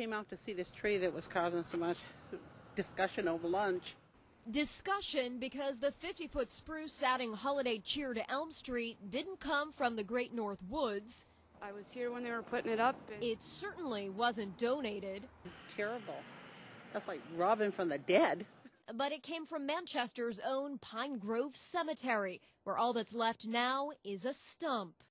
came out to see this tree that was causing so much discussion over lunch. Discussion because the 50-foot spruce adding holiday cheer to Elm Street didn't come from the Great North Woods. I was here when they were putting it up. It certainly wasn't donated. It's terrible. That's like robbing from the dead. But it came from Manchester's own Pine Grove Cemetery, where all that's left now is a stump.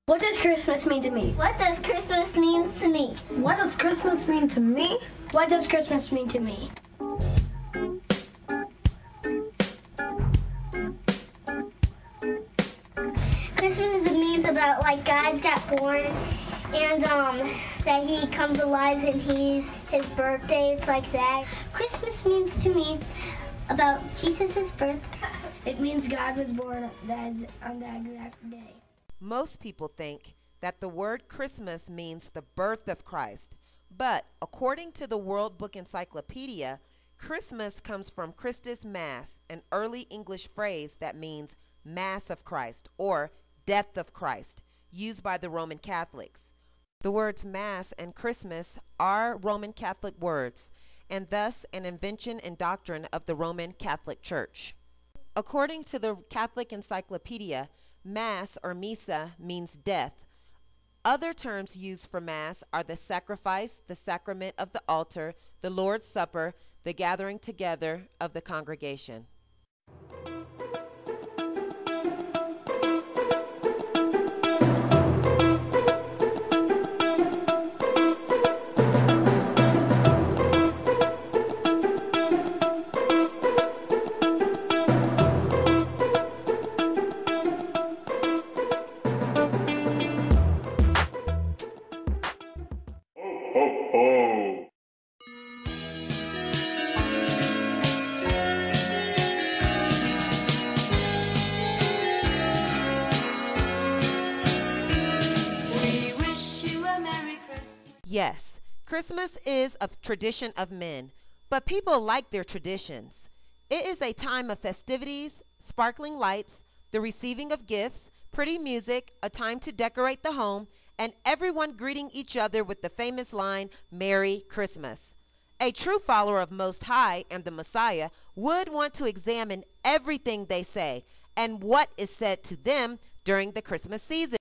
What does Christmas mean to me? What does Christmas mean to me? What does Christmas mean to me? What does Christmas mean to me? Christmas means about like God got born and that he comes alive and his birthday. It's like that. Christmas means to me about Jesus' birth. It means God was born on that exact day. Most people think that the word Christmas means the birth of Christ, but according to the World Book Encyclopedia, Christmas comes from Christus Mass, an early English phrase that means Mass of Christ or death of Christ, used by the Roman Catholics. The words Mass and Christmas are Roman Catholic words, and thus an invention and doctrine of the Roman Catholic Church. According to the Catholic Encyclopedia, Mass or Missa means death. Other terms used for Mass are the sacrifice, the sacrament of the altar, the Lord's Supper, the gathering together of the congregation. Yes, Christmas is a tradition of men, but people like their traditions. It is a time of festivities, sparkling lights, the receiving of gifts, pretty music, a time to decorate the home, and everyone greeting each other with the famous line, "Merry Christmas." A true follower of Most High and the Messiah would want to examine everything they say and what is said to them during the Christmas season.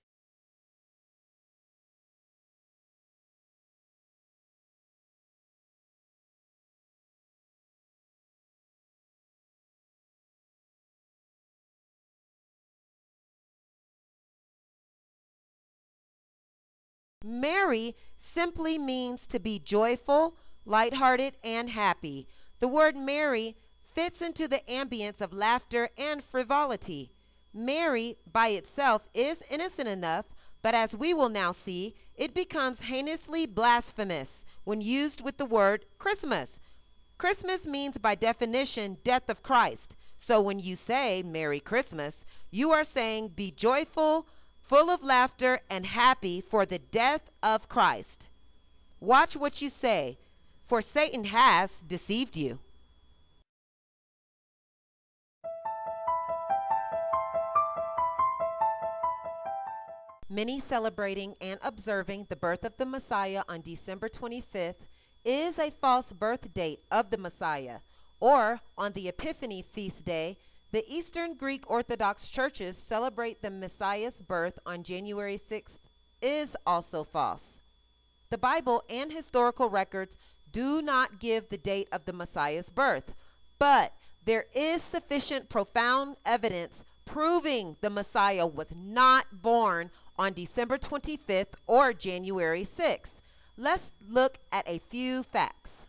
Merry simply means to be joyful, lighthearted, and happy. The word merry fits into the ambience of laughter and frivolity. Merry by itself is innocent enough, but as we will now see, it becomes heinously blasphemous when used with the word Christmas. Christmas means by definition death of Christ. So when you say Merry Christmas, you are saying be joyful, full of laughter, and happy for the death of Christ. Watch what you say, for Satan has deceived you. Many celebrating and observing the birth of the Messiah on December 25th is a false birth date of the Messiah, or on the Epiphany feast day. The Eastern Greek Orthodox churches celebrate the Messiah's birth on January 6th is also false. The Bible and historical records do not give the date of the Messiah's birth, but there is sufficient profound evidence proving the Messiah was not born on December 25th or January 6th. Let's look at a few facts.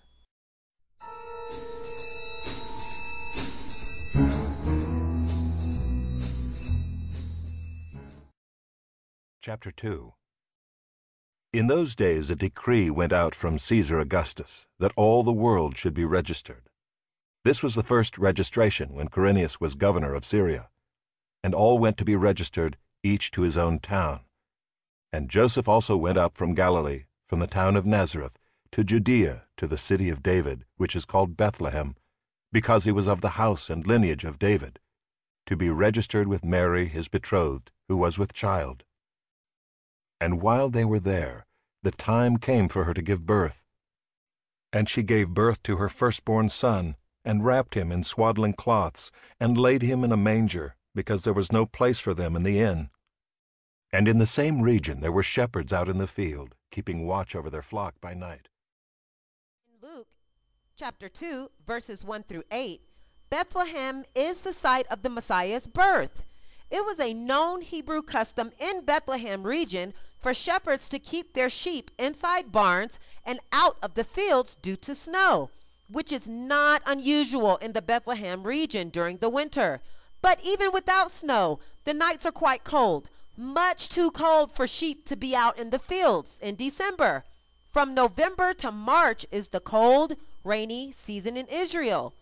Chapter 2. In those days a decree went out from Caesar Augustus that all the world should be registered. This was the first registration when Quirinius was governor of Syria, and all went to be registered, each to his own town. And Joseph also went up from Galilee, from the town of Nazareth, to Judea, to the city of David, which is called Bethlehem, because he was of the house and lineage of David, to be registered with Mary his betrothed, who was with child. And while they were there, the time came for her to give birth. And she gave birth to her firstborn son, and wrapped him in swaddling cloths, and laid him in a manger, because there was no place for them in the inn. And in the same region there were shepherds out in the field, keeping watch over their flock by night. In Luke chapter 2, verses 1 through 8, Bethlehem is the site of the Messiah's birth. It was a known Hebrew custom in Bethlehem region for shepherds to keep their sheep inside barns and out of the fields due to snow, which is not unusual in the Bethlehem region during the winter. But even without snow, the nights are quite cold, much too cold for sheep to be out in the fields in December. From November to March is the cold, rainy season in Israel.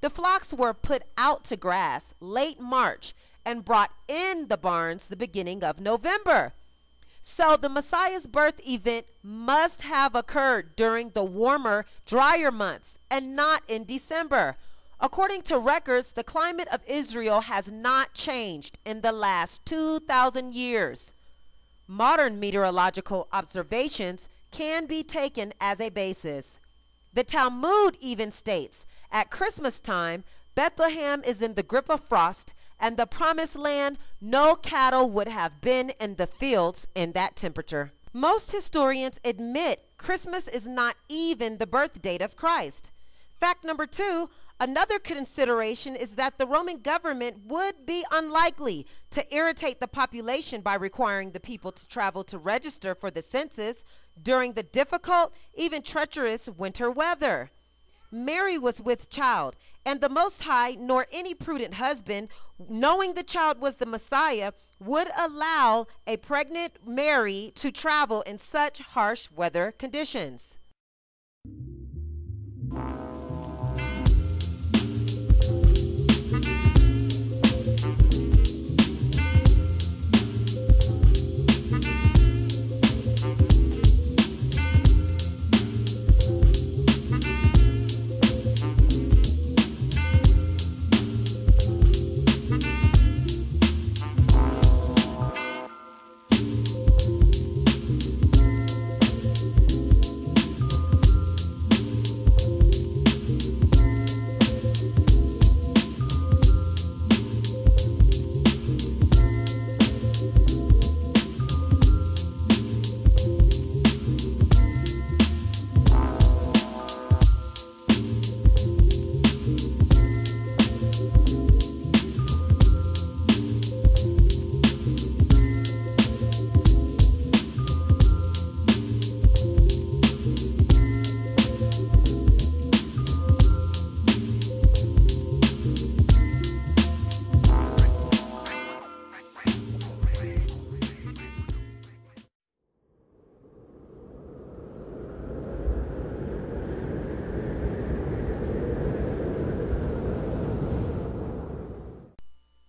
The flocks were put out to grass late March and brought in the barns the beginning of November. So the Messiah's birth event must have occurred during the warmer, drier months and not in December. According to records, the climate of Israel has not changed in the last 2,000 years. Modern meteorological observations can be taken as a basis. The Talmud even states, at Christmas time, Bethlehem is in the grip of frost, and the promised land, no cattle would have been in the fields in that temperature. Most historians admit Christmas is not even the birth date of Christ. Fact number 2, another consideration is that the Roman government would be unlikely to irritate the population by requiring the people to travel to register for the census during the difficult, even treacherous winter weather. Mary was with child, and the Most High, nor any prudent husband, knowing the child was the Messiah, would allow a pregnant Mary to travel in such harsh weather conditions.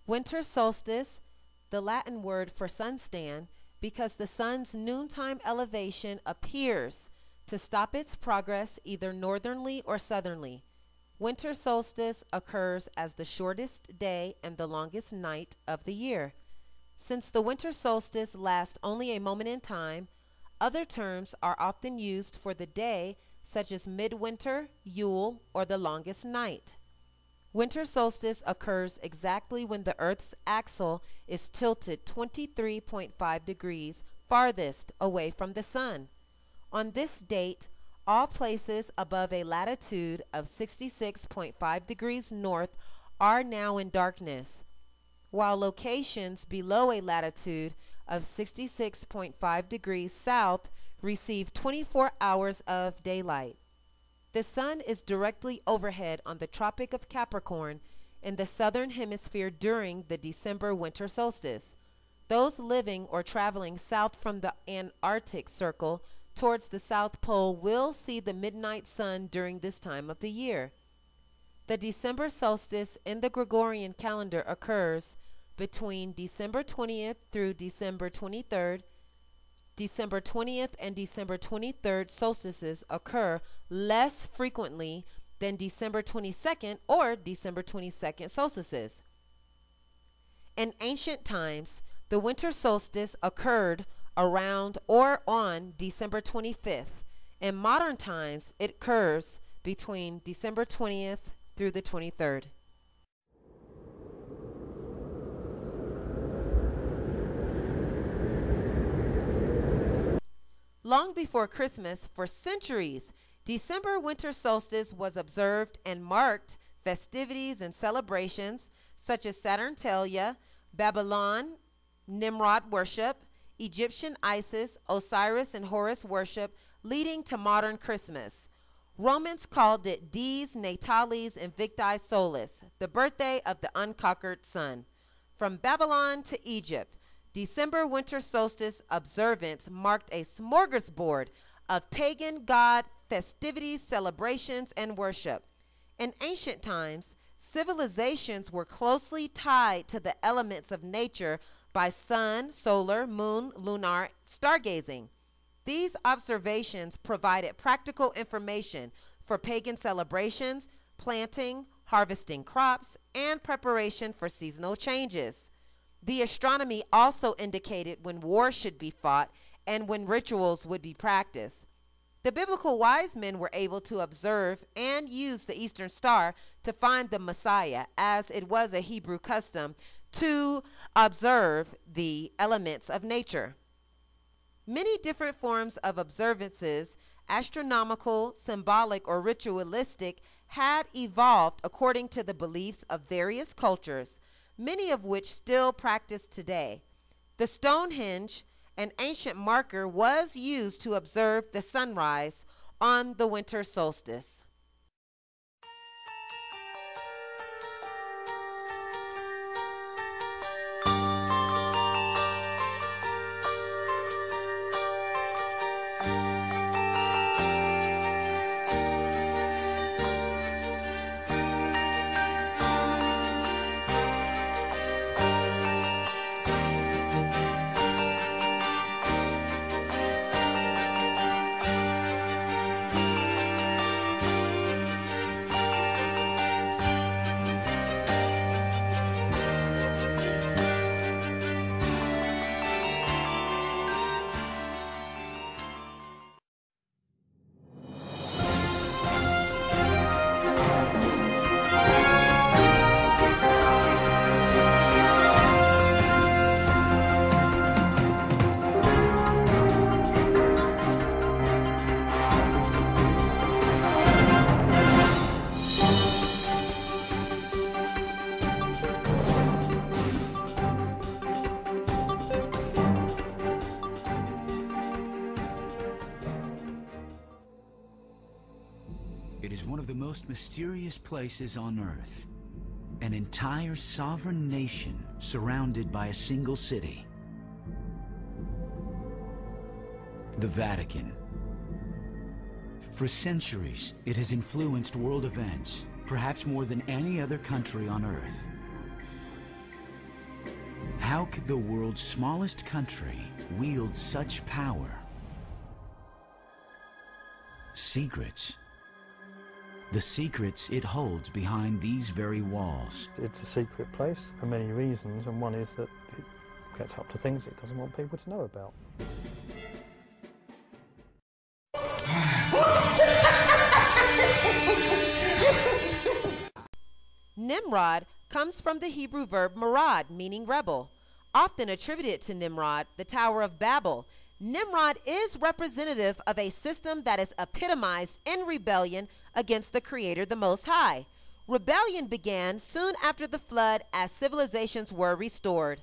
Winter solstice, the Latin word for sunstand, because the sun's noontime elevation appears to stop its progress either northernly or southerly. Winter solstice occurs as the shortest day and the longest night of the year. Since the winter solstice lasts only a moment in time, other terms are often used for the day, such as midwinter, Yule, or the longest night. Winter solstice occurs exactly when the Earth's axle is tilted 23.5 degrees farthest away from the sun. On this date, all places above a latitude of 66.5 degrees north are now in darkness, while locations below a latitude of 66.5 degrees south receive 24 hours of daylight. The sun is directly overhead on the Tropic of Capricorn in the southern hemisphere during the December winter solstice. Those living or traveling south from the Antarctic Circle towards the South Pole will see the midnight sun during this time of the year. The December solstice in the Gregorian calendar occurs between December 20th through December 23rd. December 20th and December 23rd solstices occur less frequently than December 22nd or December 22nd solstices. In ancient times, the winter solstice occurred around or on December 25th. In modern times, it occurs between December 20th through the 23rd. Long before Christmas, for centuries, December winter solstice was observed and marked festivities and celebrations such as Saturnalia, Babylon, Nimrod worship, Egyptian Isis, Osiris and Horus worship, leading to modern Christmas. Romans called it Dies Natalis Invicti Solis, the birthday of the unconquered sun. From Babylon to Egypt, December winter solstice observance marked a smorgasbord of pagan god festivities, celebrations, and worship. In ancient times, civilizations were closely tied to the elements of nature by sun, solar, moon, lunar stargazing. These observations provided practical information for pagan celebrations, planting, harvesting crops, and preparation for seasonal changes. The astronomy also indicated when war should be fought and when rituals would be practiced. The biblical wise men were able to observe and use the Eastern Star to find the Messiah, as it was a Hebrew custom to observe the elements of nature. Many different forms of observances, astronomical, symbolic, or ritualistic, had evolved according to the beliefs of various cultures, many of which still practiced today. The Stonehenge, an ancient marker, was used to observe the sunrise on the winter solstice. It is one of the most mysterious places on Earth. An entire sovereign nation surrounded by a single city. The Vatican. For centuries, it has influenced world events, perhaps more than any other country on Earth. How could the world's smallest country wield such power? Secrets. The secrets it holds behind these very walls. It's a secret place for many reasons, and one is that gets up to things it doesn't want people to know about. Nimrod comes from the Hebrew verb marad, meaning rebel. Often attributed to Nimrod, the Tower of Babel, Nimrod is representative of a system that is epitomized in rebellion against the Creator, the Most High. Rebellion began soon after the flood as civilizations were restored.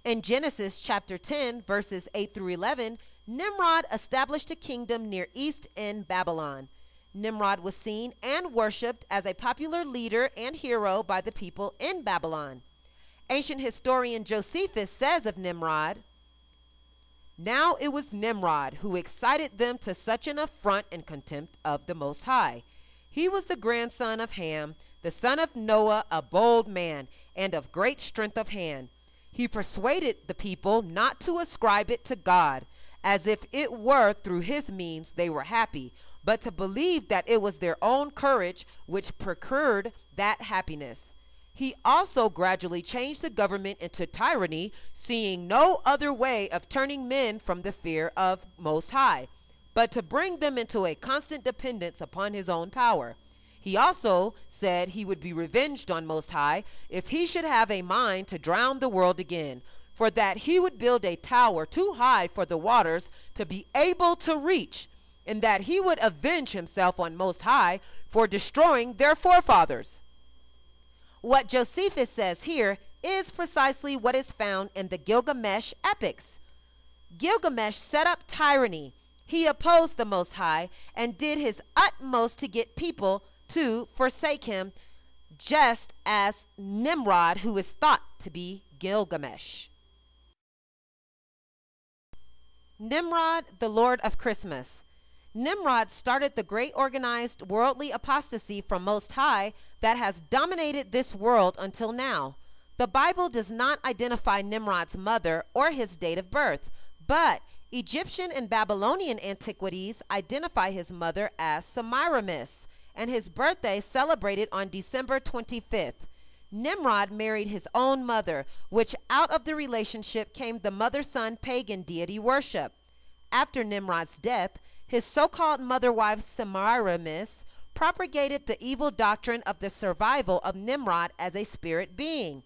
In Genesis chapter 10, verses 8 through 11, Nimrod established a kingdom near East in Babylon. Nimrod was seen and worshipped as a popular leader and hero by the people in Babylon. Ancient historian Josephus says of Nimrod, "Now it was Nimrod who excited them to such an affront and contempt of the Most High. He was the grandson of Ham, the son of Noah, a bold man, and of great strength of hand. He persuaded the people not to ascribe it to God, as if it were through his means they were happy, but to believe that it was their own courage which procured that happiness. He also gradually changed the government into tyranny, seeing no other way of turning men from the fear of Most High, but to bring them into a constant dependence upon his own power. He also said he would be revenged on Most High if he should have a mind to drown the world again, for that he would build a tower too high for the waters to be able to reach, and that he would avenge himself on Most High for destroying their forefathers." What Josephus says here is precisely what is found in the Gilgamesh epics. Gilgamesh set up tyranny. He opposed the Most High and did his utmost to get people to forsake him, just as Nimrod, who is thought to be Gilgamesh. Nimrod, the Lord of Christmas. Nimrod started the great organized worldly apostasy from Most High that has dominated this world until now. The Bible does not identify Nimrod's mother or his date of birth, but Egyptian and Babylonian antiquities identify his mother as Semiramis, and his birthday celebrated on December 25th. Nimrod married his own mother, which out of the relationship came the mother-son pagan deity worship. After Nimrod's death, his so-called mother-wife Semiramis propagated the evil doctrine of the survival of Nimrod as a spirit being.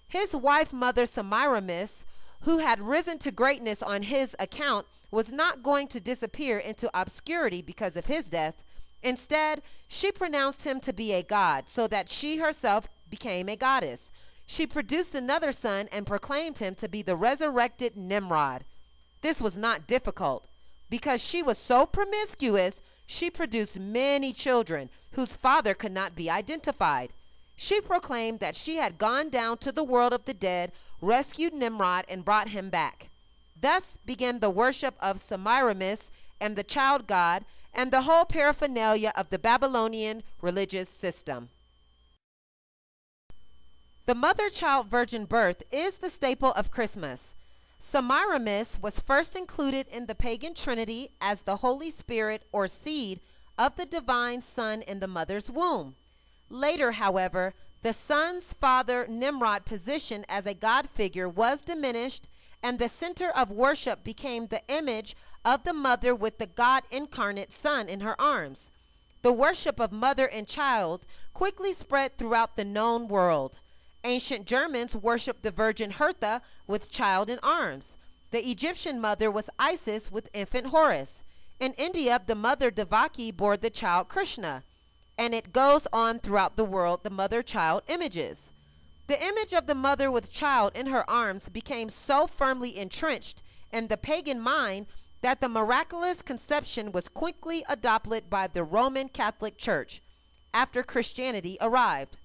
His wife mother Semiramis, who had risen to greatness on his account, was not going to disappear into obscurity because of his death. Instead, she pronounced him to be a god, so that she herself became a goddess. She produced another son and proclaimed him to be the resurrected Nimrod. This was not difficult. Because she was so promiscuous, she produced many children whose father could not be identified. She proclaimed that she had gone down to the world of the dead, rescued Nimrod, and brought him back. Thus began the worship of Semiramis and the child god, and the whole paraphernalia of the Babylonian religious system. The mother-child virgin birth is the staple of Christmas. Semiramis was first included in the pagan trinity as the Holy Spirit or seed of the divine Son in the mother's womb. Later, however, the son's father Nimrod position as a god figure was diminished, and the center of worship became the image of the mother with the God incarnate Son in her arms. The worship of mother and child quickly spread throughout the known world. Ancient Germans worshipped the Virgin Hertha with child in arms. The Egyptian mother was Isis with infant Horus. In India, the mother Devaki bore the child Krishna. And it goes on throughout the world, the mother-child images. The image of the mother with child in her arms became so firmly entrenched in the pagan mind that the miraculous conception was quickly adopted by the Roman Catholic Church after Christianity arrived.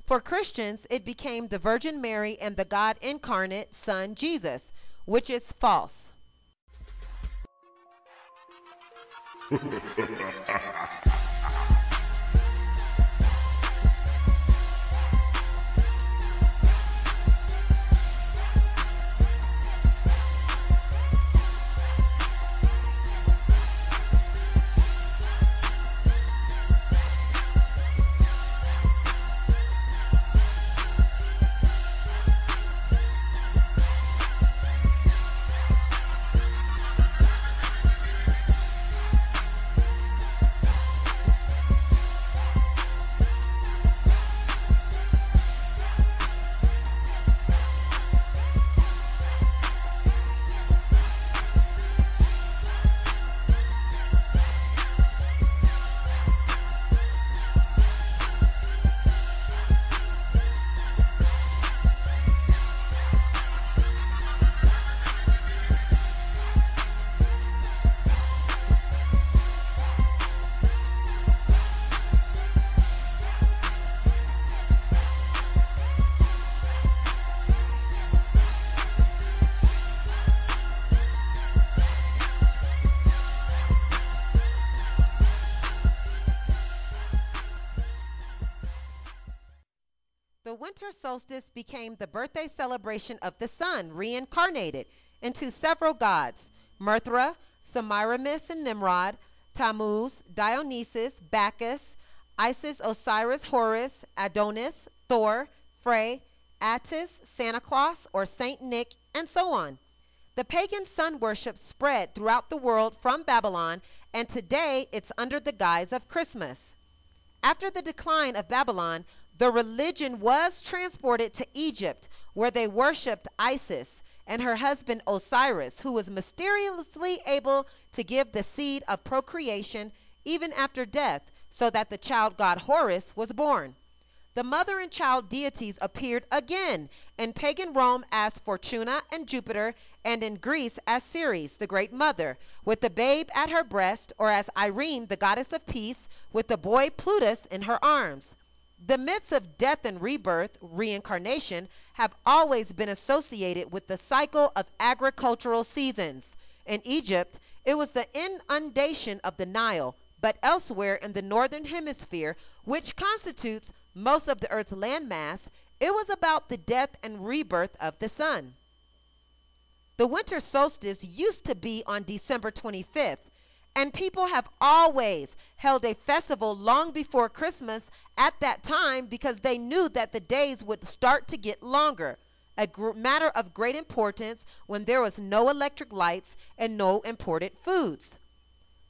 For Christians, it became the Virgin Mary and the God incarnate Son Jesus, which is false. winter solstice became the birthday celebration of the sun, reincarnated into several gods: Mithra, Semiramis and Nimrod, Tammuz, Dionysus, Bacchus, Isis, Osiris, Horus, Adonis, Thor, Frey, Attis, Santa Claus or Saint Nick, and so on. The pagan sun worship spread throughout the world from Babylon, and today it's under the guise of Christmas. After the decline of Babylon, the religion was transported to Egypt, where they worshipped Isis and her husband Osiris, who was mysteriously able to give the seed of procreation even after death, so that the child god Horus was born. The mother and child deities appeared again in pagan Rome as Fortuna and Jupiter, and in Greece as Ceres, the great mother, with the babe at her breast, or as Irene, the goddess of peace, with the boy Plutus in her arms. The myths of death and rebirth, reincarnation, have always been associated with the cycle of agricultural seasons. In Egypt, it was the inundation of the Nile, but elsewhere in the northern hemisphere, which constitutes most of the Earth's landmass, it was about the death and rebirth of the sun. The winter solstice used to be on December 25th, and people have always held a festival long before Christmas at that time because they knew that the days would start to get longer, a matter of great importance when there was no electric lights and no imported foods.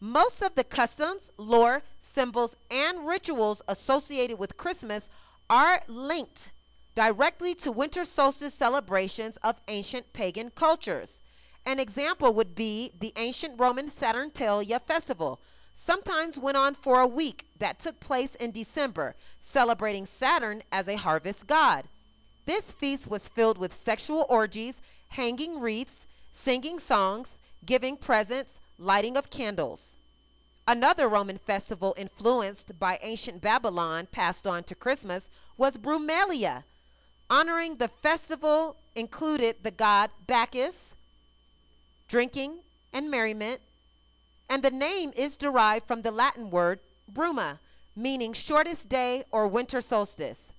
Most of the customs, lore, symbols, and rituals associated with Christmas are linked directly to winter solstice celebrations of ancient pagan cultures. An example would be the ancient Roman Saturnalia festival, sometimes went on for a week, that took place in December, celebrating Saturn as a harvest god. This feast was filled with sexual orgies, hanging wreaths, singing songs, giving presents, lighting of candles. Another Roman festival influenced by ancient Babylon passed on to Christmas was Brumalia. Honoring the festival included the god Bacchus, drinking and merriment, and the name is derived from the Latin word bruma, meaning shortest day or winter solstice.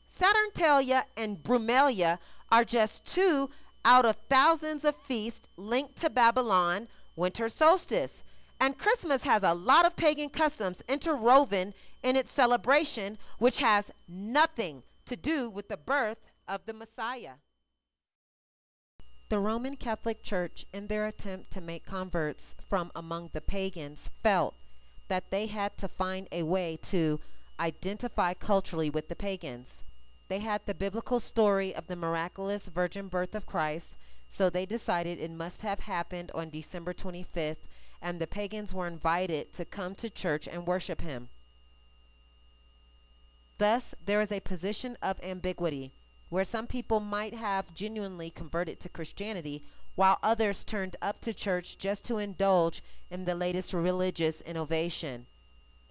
Saturnalia and Brumalia are just two out of thousands of feasts linked to Babylon winter solstice. And Christmas has a lot of pagan customs interwoven in its celebration, which has nothing to do with the birth of the Messiah. The Roman Catholic Church, in their attempt to make converts from among the pagans, felt that they had to find a way to identify culturally with the pagans. They had the biblical story of the miraculous virgin birth of Christ, so they decided it must have happened on December 25th, and the pagans were invited to come to church and worship him. Thus, there is a position of ambiguity, where some people might have genuinely converted to Christianity, while others turned up to church just to indulge in the latest religious innovation.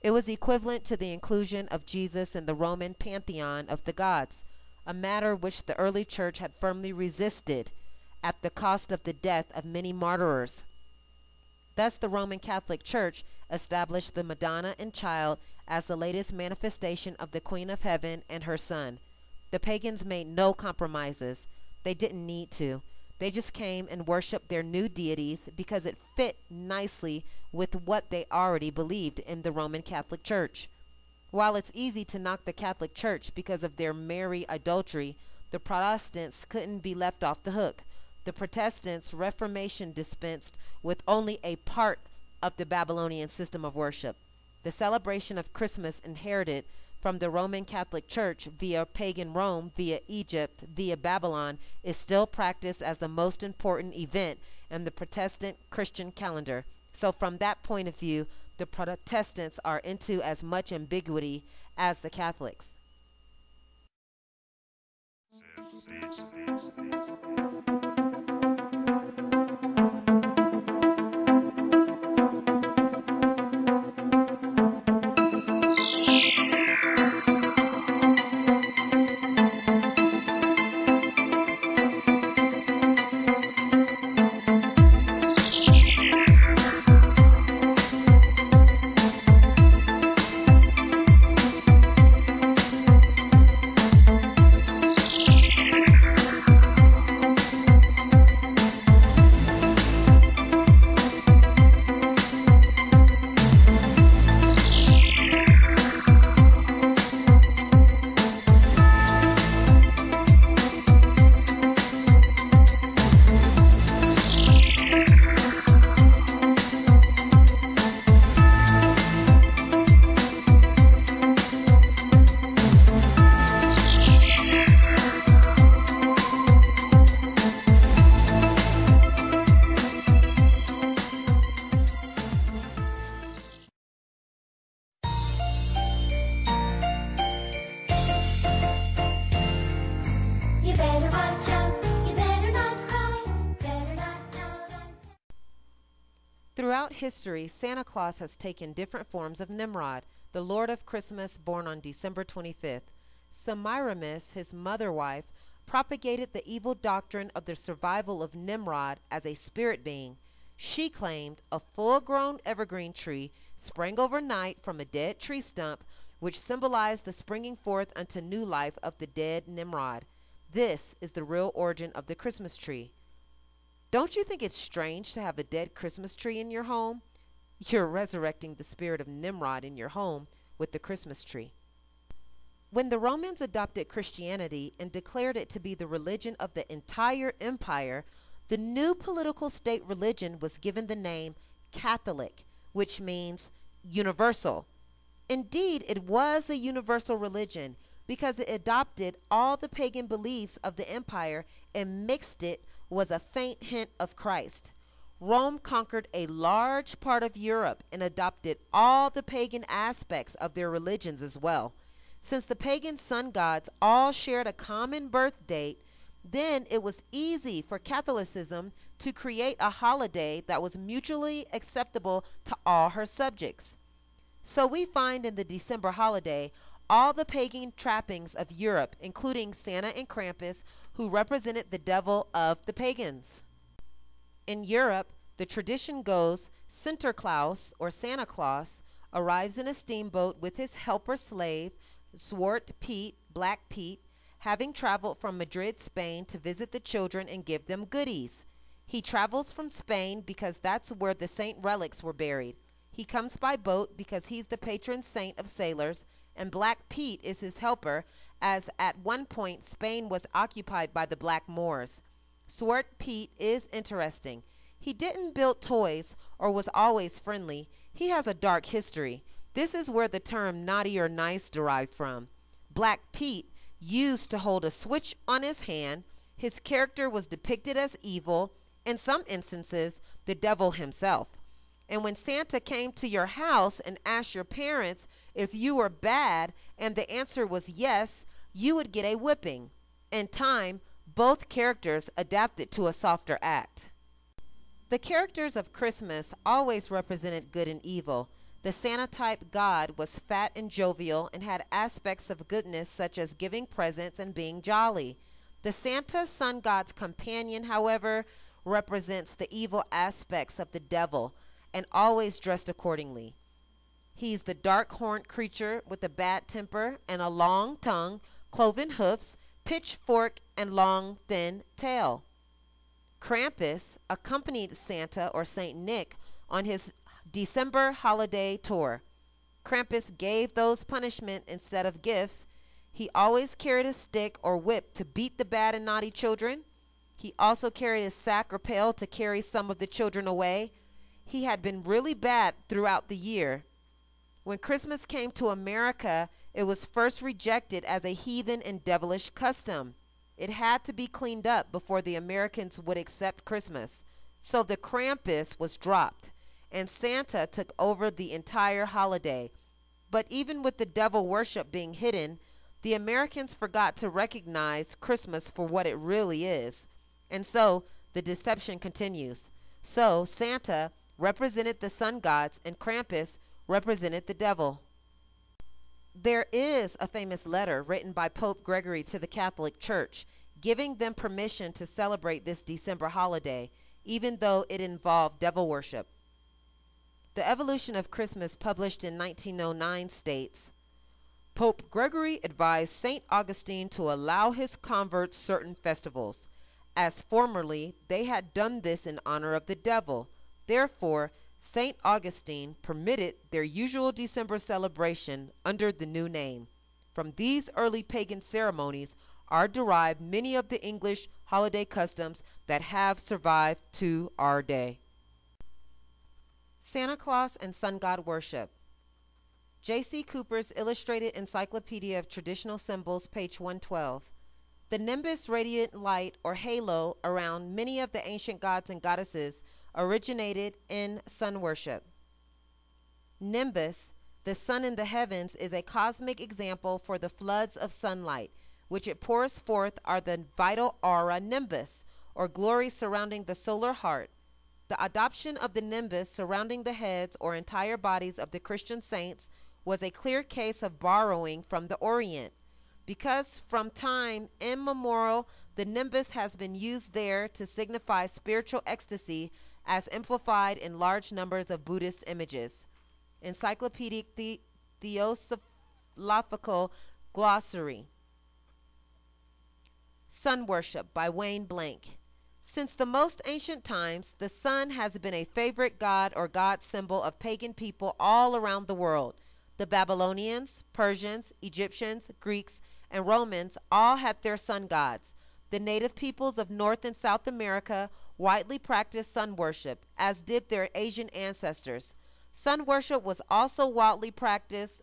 It was equivalent to the inclusion of Jesus in the Roman pantheon of the gods, a matter which the early church had firmly resisted at the cost of the death of many martyrs. Thus, the Roman Catholic Church established the Madonna and Child as the latest manifestation of the Queen of Heaven and her Son. The pagans made no compromises. They didn't need to. They just came and worshiped their new deities because it fit nicely with what they already believed in the Roman Catholic Church. While it's easy to knock the Catholic Church because of their merry idolatry, the Protestants couldn't be left off the hook. The Protestants' Reformation dispensed with only a part of the Babylonian system of worship. The celebration of Christmas inherited from the Roman Catholic Church via pagan Rome, via Egypt, via Babylon, is still practiced as the most important event in the Protestant Christian calendar. So from that point of view, the Protestants are into as much ambiguity as the Catholics. Throughout history, Santa Claus has taken different forms of Nimrod, the Lord of Christmas born on December 25th. Semiramis, his mother wife, propagated the evil doctrine of the survival of Nimrod as a spirit being. She claimed a full-grown evergreen tree sprang overnight from a dead tree stump, which symbolized the springing forth unto new life of the dead Nimrod. This is the real origin of the Christmas tree. Don't you think it's strange to have a dead Christmas tree in your home? You're resurrecting the spirit of Nimrod in your home with the Christmas tree. When the Romans adopted Christianity and declared it to be the religion of the entire empire, the new political state religion was given the name Catholic, which means universal. Indeed, it was a universal religion because it adopted all the pagan beliefs of the empire and mixed it with a faint hint of Christ. Rome conquered a large part of Europe and adopted all the pagan aspects of their religions as well. Since the pagan sun gods all shared a common birth date, then it was easy for Catholicism to create a holiday that was mutually acceptable to all her subjects. So we find in the December holiday all the pagan trappings of Europe, including Santa and Krampus, who represented the devil of the pagans. In Europe, the tradition goes Sinterklaas, or Santa Claus, arrives in a steamboat with his helper slave, Zwart Piet, Black Pete, having traveled from Madrid, Spain to visit the children and give them goodies. He travels from Spain because that's where the saint relics were buried. He comes by boat because he's the patron saint of sailors, and Black Pete is his helper, as at one point Spain was occupied by the Black Moors. Zwart Piet is interesting. He didn't build toys or was always friendly. He has a dark history. This is where the term naughty or nice derived from. Black Pete used to hold a switch on his hand. His character was depicted as evil, in some instances, the devil himself. And when Santa came to your house and asked your parents if you were bad and the answer was yes, you would get a whipping. In time, both characters adapted to a softer act. The characters of Christmas always represented good and evil. The Santa-type god was fat and jovial and had aspects of goodness such as giving presents and being jolly. The Santa sun god's companion, however, represents the evil aspects of the devil and always dressed accordingly. He's the dark horned creature with a bad temper and a long tongue, cloven hoofs, pitchfork, and long, thin tail. Krampus accompanied Santa or Saint Nick on his December holiday tour. Krampus gave those punishment instead of gifts. He always carried a stick or whip to beat the bad and naughty children. He also carried a sack or pail to carry some of the children away. He had been really bad throughout the year. When Christmas came to America, it was first rejected as a heathen and devilish custom. It had to be cleaned up before the Americans would accept Christmas. So the Krampus was dropped, and Santa took over the entire holiday. But even with the devil worship being hidden, the Americans forgot to recognize Christmas for what it really is. And so the deception continues. So Santa represented the sun gods and Krampus represented the devil. There is a famous letter written by Pope Gregory to the Catholic Church, giving them permission to celebrate this December holiday, even though it involved devil worship. The Evolution of Christmas, published in 1909, states, Pope Gregory advised St. Augustine to allow his converts certain festivals, as formerly they had done this in honor of the devil. Therefore, St. Augustine permitted their usual December celebration under the new name. From these early pagan ceremonies are derived many of the English holiday customs that have survived to our day. Santa Claus and Sun God Worship. J.C. Cooper's Illustrated Encyclopedia of Traditional Symbols, page 112. The nimbus, radiant light or halo around many of the ancient gods and goddesses, originated in sun worship. Nimbus, the sun in the heavens, is a cosmic example for the floods of sunlight, which it pours forth are the vital aura nimbus, or glory surrounding the solar heart. The adoption of the nimbus surrounding the heads or entire bodies of the Christian saints was a clear case of borrowing from the Orient, because from time immemorial the nimbus has been used there to signify spiritual ecstasy, as amplified in large numbers of Buddhist images. Encyclopedic Theosophical Glossary. Sun Worship by Wayne Blank. Since the most ancient times, the sun has been a favorite god or god symbol of pagan people all around the world. The Babylonians, Persians, Egyptians, Greeks, and Romans all had their sun gods. The native peoples of North and South America widely practiced sun worship, as did their Asian ancestors. Sun worship was also widely practiced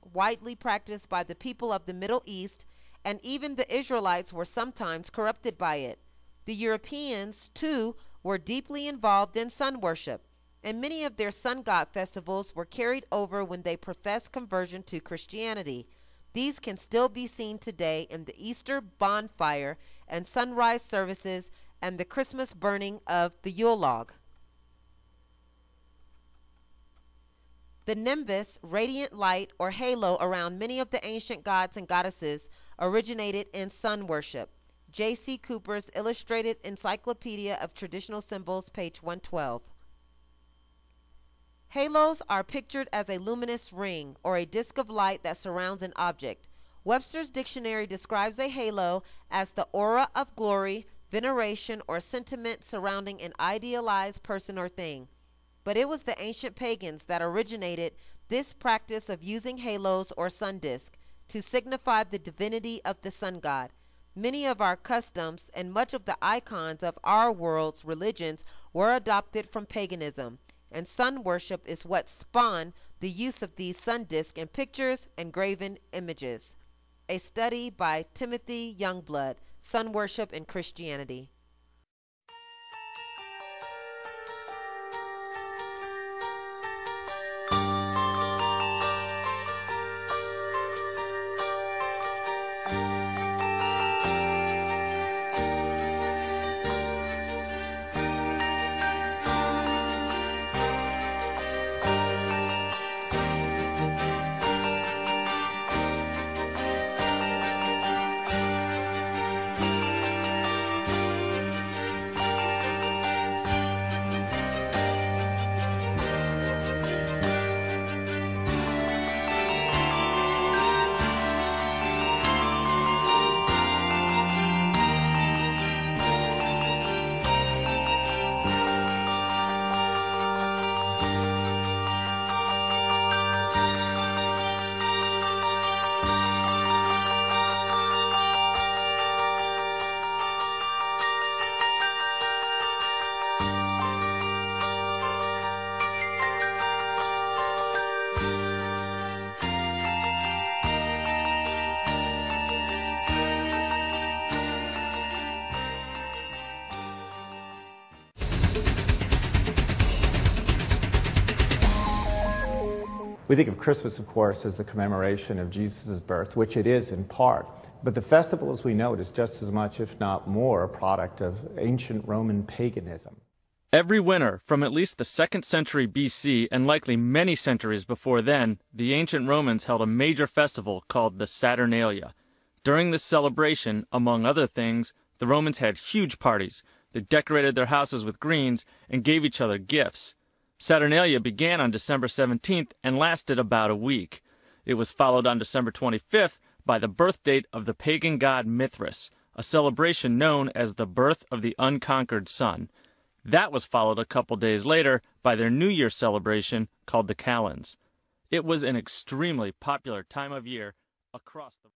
by the people of the Middle East, and even the Israelites were sometimes corrupted by it. The Europeans, too, were deeply involved in sun worship, and many of their sun god festivals were carried over when they professed conversion to Christianity. These can still be seen today in the Easter bonfire and sunrise services and the Christmas burning of the Yule log. The nimbus, radiant light or halo around many of the ancient gods and goddesses, originated in sun worship. J.C. Cooper's Illustrated Encyclopedia of Traditional Symbols, page 112. Halos are pictured as a luminous ring or a disk of light that surrounds an object. Webster's dictionary describes a halo as the aura of glory, veneration, or sentiment surrounding an idealized person or thing. But it was the ancient pagans that originated this practice of using halos or sun disk to signify the divinity of the sun god. Many of our customs and much of the icons of our world's religions were adopted from paganism, and sun worship is what spawned the use of these sun discs in pictures and graven images. A study by Timothy Youngblood, Sun Worship in Christianity. We think of Christmas, of course, as the commemoration of Jesus' birth, which it is in part. But the festival, as we know, is just as much, if not more, a product of ancient Roman paganism. Every winter, from at least the 2nd century BC and likely many centuries before then, the ancient Romans held a major festival called the Saturnalia. During this celebration, among other things, the Romans had huge parties. They decorated their houses with greens and gave each other gifts. Saturnalia began on December 17th and lasted about a week. It was followed on December 25th by the birth date of the pagan god Mithras, a celebration known as the birth of the unconquered sun. That was followed a couple days later by their New Year celebration called the Kalends. It was an extremely popular time of year across the